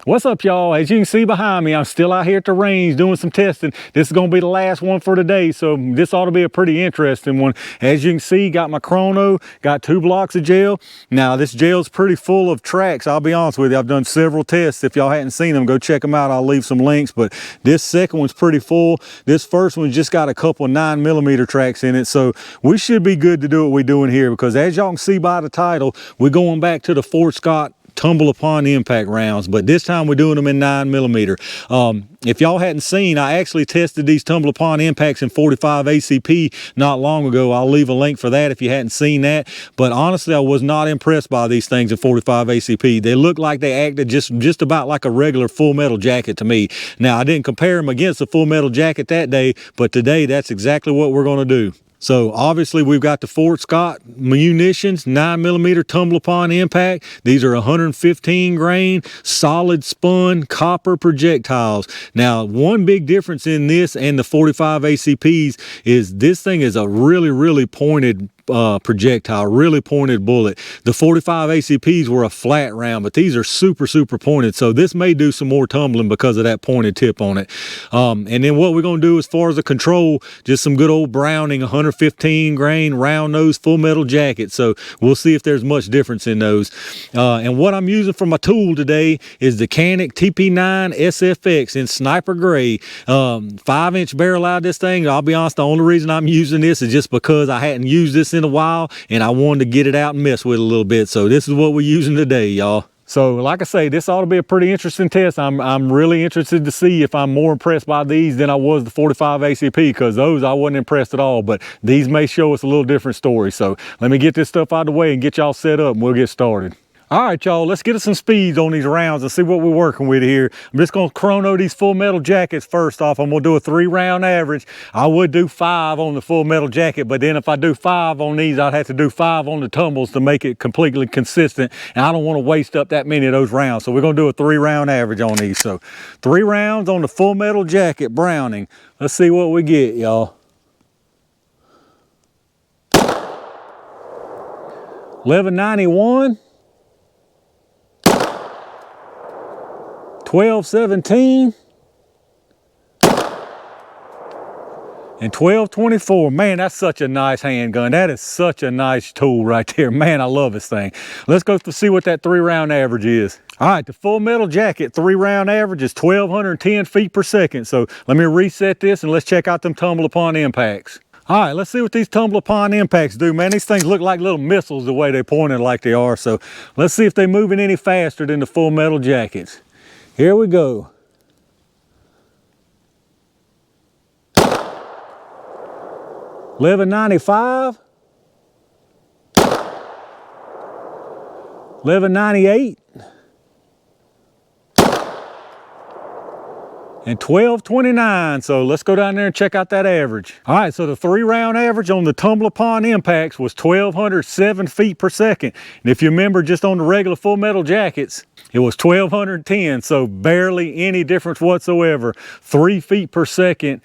What's up, y'all? As you can see behind me, I'm still out here at the range doing some testing. This is going to be the last one for today, so this ought to be a pretty interesting one. As you can see, got my chrono, got 2 blocks of gel. Now, this gel's pretty full of tracks. I'll be honest with you, I've done several tests. If y'all hadn't seen them, go check them out. I'll leave some links, but this second one's pretty full. This first one's just got a couple 9mm tracks in it, so we should be good to do what we're doing here, because as y'all can see by the title, we're going back to the Fort Scott Tumble Upon Impact rounds, but this time we're doing them in 9mm. If y'all hadn't seen, I actually tested these Tumble Upon Impacts in 45 ACP not long ago. I'll leave a link for that if you hadn't seen that, but honestly I was not impressed by these things in 45 ACP. They looked like they acted just about like a regular full metal jacket to me. Now, I didn't compare them against a full metal jacket that day, but today that's exactly what we're going to do. So obviously we've got the Fort Scott Munitions 9mm Tumble Upon Impact. These are 115 grain solid spun copper projectiles. Now, one big difference in this and the 45 ACPs is this thing is a really pointed projectile, really pointed bullet. The 45 ACPs were a flat round, but these are super pointed, so this may do some more tumbling because of that pointed tip on it. And then what we're going to do as far as the control, just some good old Browning 115 grain round nose full metal jacket. So we'll see if there's much difference in those. And what I'm using for my tool today is the Canik TP9SFx in sniper gray. 5-inch barrel out of this thing. I'll be honest, the only reason I'm using this is just because I hadn't used this in a while and I wanted to get it out and mess with it a little bit. So this is what we're using today, y'all. So like I say, this ought to be a pretty interesting test. I'm really interested to see if I'm more impressed by these than I was the 45 ACP, because those I wasn't impressed at all, but these may show us a little different story. So let me get this stuff out of the way and get y'all set up and we'll get started. All right, y'all, let's get us some speeds on these rounds and see what we're working with here. I'm just going to chrono these full metal jackets first off. I'm going to do a 3-round average. I would do 5 on the full metal jacket, but then if I do 5 on these, I'd have to do 5 on the tumbles to make it completely consistent, and I don't want to waste up that many of those rounds. So we're going to do a 3-round average on these. So 3 rounds on the full metal jacket Browning. Let's see what we get, y'all. 1191. 1217 and 1224. Man, that's such a nice handgun. That is such a nice tool right there. Man, I love this thing. Let's go see what that 3-round average is. All right, the full metal jacket 3-round average is 1210 feet per second. So let me reset this and let's check out them Tumble Upon Impacts. All right, let's see what these Tumble Upon Impacts do. Man, these things look like little missiles the way they pointed like they are. So let's see if they're moving any faster than the full metal jackets. Here we go. $11.95, $11.98, and $12.29. So let's go down there and check out that average. All right, so the 3-round average on the Tumble Upon Impacts was 1,207 feet per second. And if you remember, just on the regular full metal jackets, it was 1,210, so barely any difference whatsoever. 3 feet per second.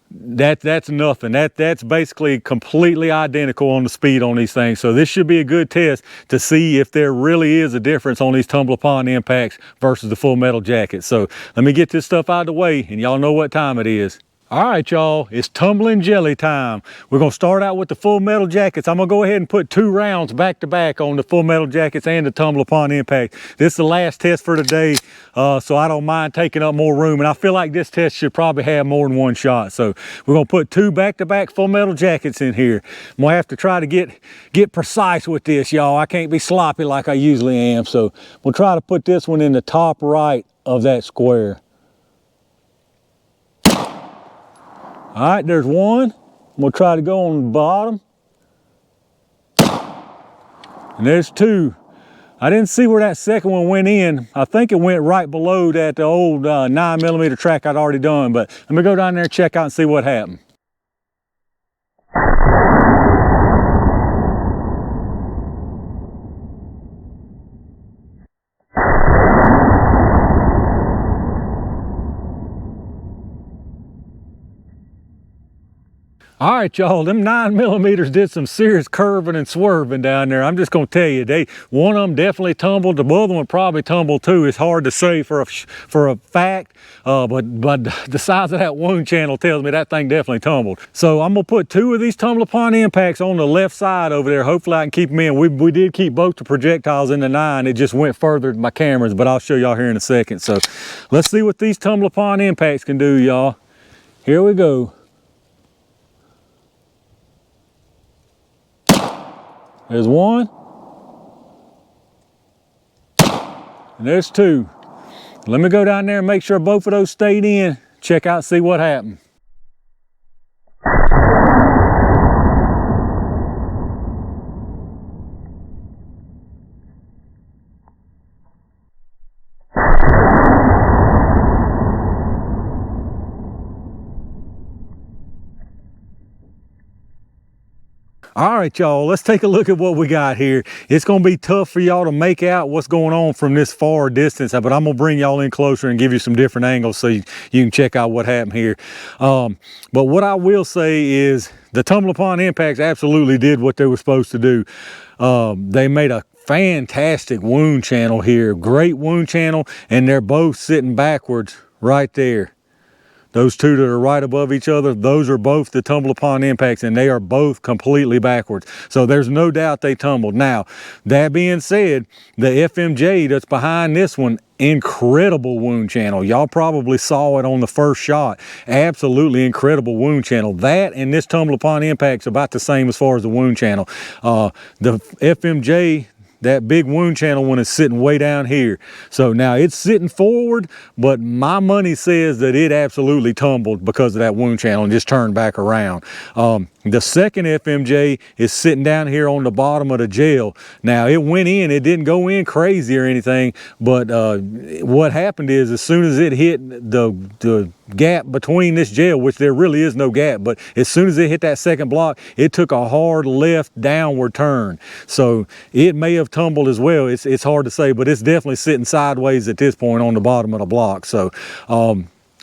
That's nothing. That's basically completely identical on the speed on these things. So this should be a good test to see if there really is a difference on these Tumble Upon Impacts versus the full metal jacket. So let me get this stuff out of the way and y'all know what time it is. All right, y'all, it's tumbling jelly time. We're gonna start out with the full metal jackets. I'm gonna go ahead and put 2 rounds back to back on the full metal jackets and the Tumble Upon Impact. This is the last test for today, so I don't mind taking up more room, and I feel like this test should probably have more than 1 shot. So we're gonna put 2 back-to-back full metal jackets in here. I'm gonna have to try to get precise with this, y'all. I can't be sloppy like I usually am, so we'll try to put this one in the top right of that square. All right, there's 1. We'll try to go on the bottom. And there's 2. I didn't see where that second one went in. I think it went right below that old 9mm track I'd already done, but let me go down there and check out and see what happened. All right, y'all, them 9mm did some serious curving and swerving down there. I'm just gonna tell you, one of them definitely tumbled. The other one probably tumbled too. It's hard to say for a fact, but the size of that wound channel tells me that thing definitely tumbled. So I'm gonna put 2 of these Tumble Upon Impacts on the left side over there. Hopefully I can keep them in. We did keep both the projectiles in the 9. It just went further than my cameras, but I'll show y'all here in a second. So let's see what these Tumble Upon Impacts can do, y'all. Here we go. There's 1, and there's 2. Let me go down there and make sure both of those stayed in, check out, see what happened. All right, y'all, let's take a look at what we got here. It's gonna be tough for y'all to make out what's going on from this far distance, but I'm gonna bring y'all in closer and give you some different angles so you can check out what happened here. But what I will say is the Tumble Upon Impacts absolutely did what they were supposed to do. They made a fantastic wound channel here, great wound channel, and they're both sitting backwards right there. Those 2 that are right above each other, those are both the Tumble Upon Impacts, and they are both completely backwards. So there's no doubt they tumbled. Now, that being said, the FMJ that's behind this one, incredible wound channel. Y'all probably saw it on the first shot. Absolutely incredible wound channel. That and this Tumble Upon Impact's about the same as far as the wound channel. The FMJ, that big wound channel one, is sitting way down here. So now it's sitting forward, but my money says that it absolutely tumbled because of that wound channel and just turned back around. The second FMJ is sitting down here on the bottom of the gel. Now it went in, it didn't go in crazy or anything, but what happened is as soon as it hit the gap between this gel, which there really is no gap, but as soon as it hit that second block, it took a hard left downward turn. So it may have tumbled as well. It's hard to say, but it's definitely sitting sideways at this point on the bottom of the block. So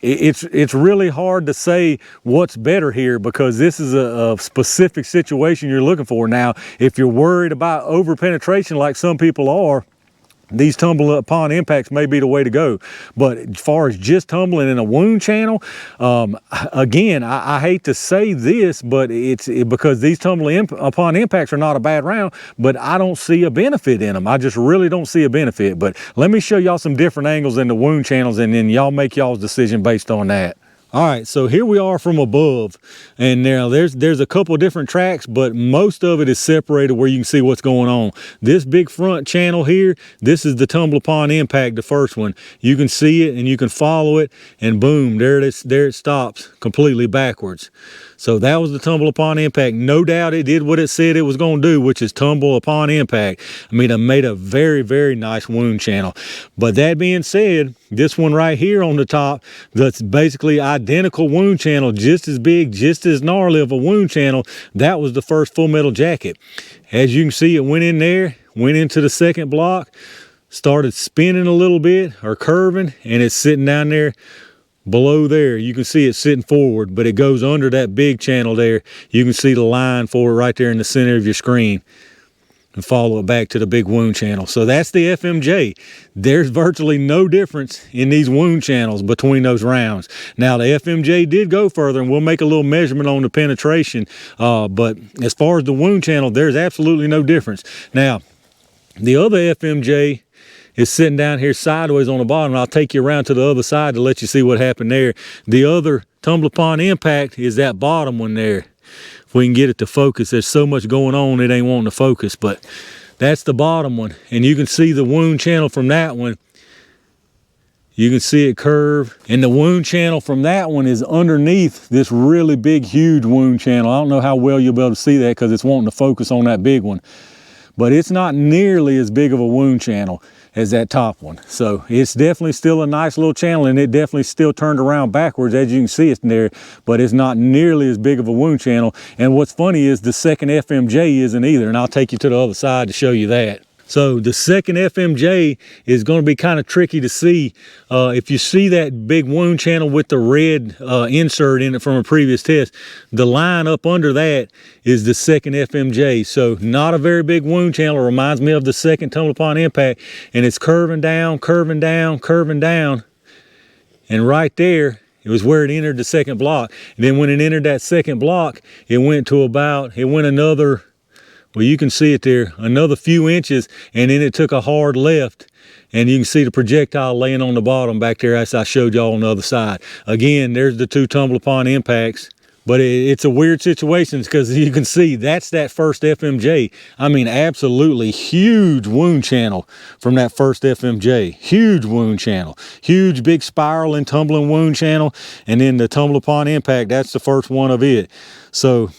it's really hard to say what's better here because this is a specific situation you're looking for. Now, if you're worried about over penetration like some people are, these Tumble Upon Impacts may be the way to go. But as far as just tumbling in a wound channel, again, I hate to say this, but it's because these Tumble Upon Impacts are not a bad round, but I don't see a benefit in them. I just really don't see a benefit. But let me show y'all some different angles in the wound channels, and then y'all make y'all's decision based on that. All right, so here we are from above, and now there's a couple different tracks, but most of it is separated where you can see what's going on. This big front channel here, this is the Tumble Upon Impact, the first one. You can see it and you can follow it, and boom, there it is, there it stops completely backwards. So that was the Tumble Upon Impact. No doubt it did what it said it was going to do, which is tumble upon impact. I mean, it made a very, very nice wound channel. But that being said, this one right here on the top, that's basically identical wound channel, just as big, just as gnarly of a wound channel. That was the first Full Metal Jacket. As you can see, it went in there, went into the second block, started spinning a little bit or curving, and it's sitting down there below there. You can see it sitting forward, but it goes under that big channel there. You can see the line for it right there in the center of your screen, and follow it back to the big wound channel. So that's the FMJ. There's virtually no difference in these wound channels between those rounds. Now the FMJ did go further, and we'll make a little measurement on the penetration, but as far as the wound channel, there's absolutely no difference. Now the other FMJ is sitting down here sideways on the bottom. I'll take you around to the other side to let you see what happened there. The other Tumble Upon Impact is that bottom one there. If we can get it to focus, there's so much going on it ain't wanting to focus, but that's the bottom one. And you can see the wound channel from that one. You can see it curve, and the wound channel from that one is underneath this really big, huge wound channel. I don't know how well you'll be able to see that because it's wanting to focus on that big one, but it's not nearly as big of a wound channel as that top one. So it's definitely still a nice little channel, and it definitely still turned around backwards, as you can see it's there, but it's not nearly as big of a wound channel. And what's funny is the second FMJ isn't either, and I'll take you to the other side to show you that. So the second FMJ is going to be kind of tricky to see. If you see that big wound channel with the red insert in it from a previous test, the line up under that is the second FMJ. So not a very big wound channel. It reminds me of the second Tumble Upon Impact, and it's curving down, curving down, curving down. And right there, it was where it entered the second block. And then when it entered that second block, it went another, well, you can see it there, another few inches, and then it took a hard left, and you can see the projectile laying on the bottom back there as I showed y'all on the other side. Again, there's the two Tumble Upon Impacts, but it's a weird situation because you can see that's that first FMJ. I mean, absolutely huge wound channel from that first FMJ. Huge wound channel. Huge big spiral and tumbling wound channel, and then the Tumble Upon Impact, that's the first one of it. So,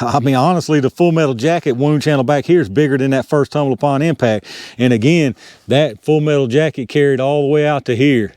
I mean, honestly, the Full Metal Jacket wound channel back here is bigger than that first Tumble Upon Impact. And again, that Full Metal Jacket carried all the way out to here.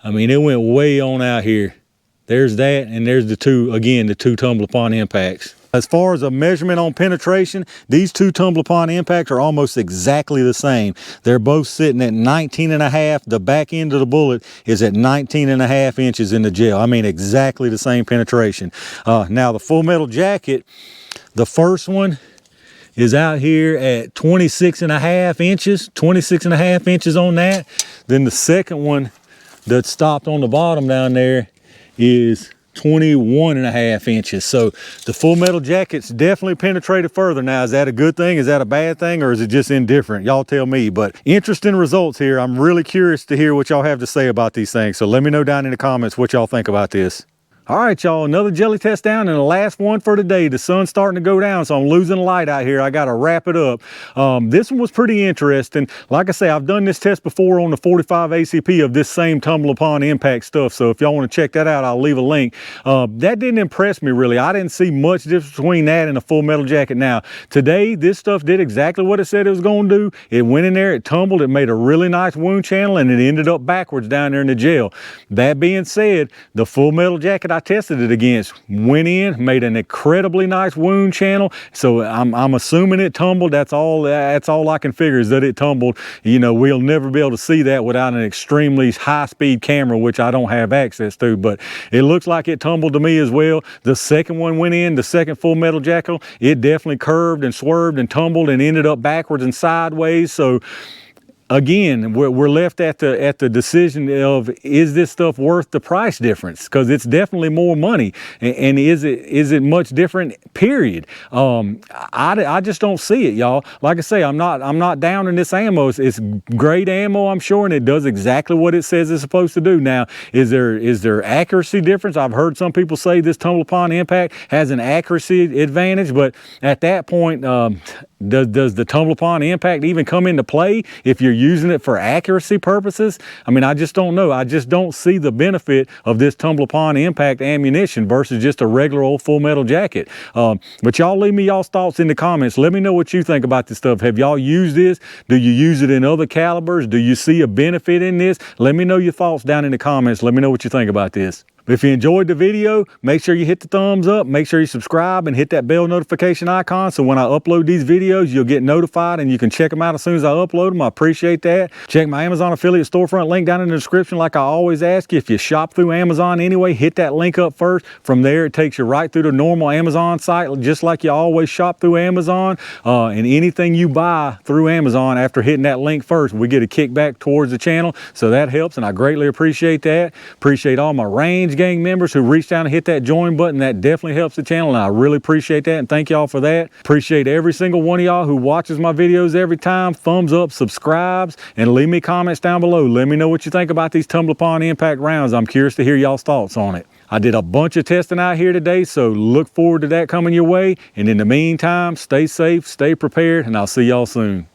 I mean, it went way on out here. There's that, and there's the two Tumble Upon Impacts. As far as a measurement on penetration, these two Tumble Upon Impacts are almost exactly the same. They're both sitting at 19.5. The back end of the bullet is at 19.5 inches in the gel. I mean, exactly the same penetration. Now, the Full Metal Jacket, the first one is out here at 26.5 inches, 26.5 inches on that. Then the second one that stopped on the bottom down there is 21.5 inches. So the Full Metal Jacket's definitely penetrated further. Now, is that a good thing? Is that a bad thing? Or is it just indifferent? Y'all tell me. But interesting results here. I'm really curious to hear what y'all have to say about these things. So let me know down in the comments what y'all think about this. All right, y'all, another jelly test down, and the last one for today. The sun's starting to go down, so I'm losing light out here. I got to wrap it up. This one was pretty interesting. Like I say, I've done this test before on the 45 ACP of this same Tumble Upon Impact stuff, so if y'all want to check that out, I'll leave a link. That didn't impress me, really. I didn't see much difference between that and a Full Metal Jacket. Now, today, this stuff did exactly what it said it was going to do. It went in there, it tumbled, it made a really nice wound channel, and it ended up backwards down there in the gel. That being said, the Full Metal Jacket I tested it against went in, made an incredibly nice wound channel. So I'm assuming it tumbled. That's all I can figure is that it tumbled. You know, we'll never be able to see that without an extremely high-speed camera, which I don't have access to, but it looks like it tumbled to me as well. The second one went in, the second Full Metal Jacket, it definitely curved and swerved and tumbled and ended up backwards and sideways. So again, we're left at the decision of, is this stuff worth the price difference? Because it's definitely more money, and is it much different? Period. I just don't see it, y'all. Like I say, I'm not down in this ammo. It's great ammo, I'm sure, and it does exactly what it says it's supposed to do. Now, is there accuracy difference? I've heard some people say this Tumble Upon Impact has an accuracy advantage, but at that point, does the Tumble Upon Impact even come into play if you're using it for accuracy purposes? I mean, I just don't know. I just don't see the benefit of this Tumble Upon Impact ammunition versus just a regular old Full Metal Jacket. But y'all leave me y'all's thoughts in the comments. Let me know what you think about this stuff. Have y'all used this? Do you use it in other calibers? Do you see a benefit in this? Let me know your thoughts down in the comments. Let me know what you think about this. But if you enjoyed the video, make sure you hit the thumbs up, make sure you subscribe, and hit that bell notification icon so when I upload these videos, you'll get notified and you can check them out as soon as I upload them. I appreciate that. Check my Amazon affiliate storefront link down in the description like I always ask you. If you shop through Amazon anyway, hit that link up first. From there, it takes you right through the normal Amazon site, just like you always shop through Amazon. And anything you buy through Amazon after hitting that link first, we get a kickback towards the channel. So that helps, and I greatly appreciate that. Appreciate all my range gang members who reached down and hit that join button. That definitely helps the channel, and I really appreciate that, and thank y'all for that. Appreciate every single one of y'all who watches my videos every time, thumbs up, subscribes, and leave me comments down below. Let me know what you think about these Tumble Upon Impact rounds. I'm curious to hear y'all's thoughts on it. I did a bunch of testing out here today, so look forward to that coming your way, and in the meantime, stay safe, stay prepared, and I'll see y'all soon.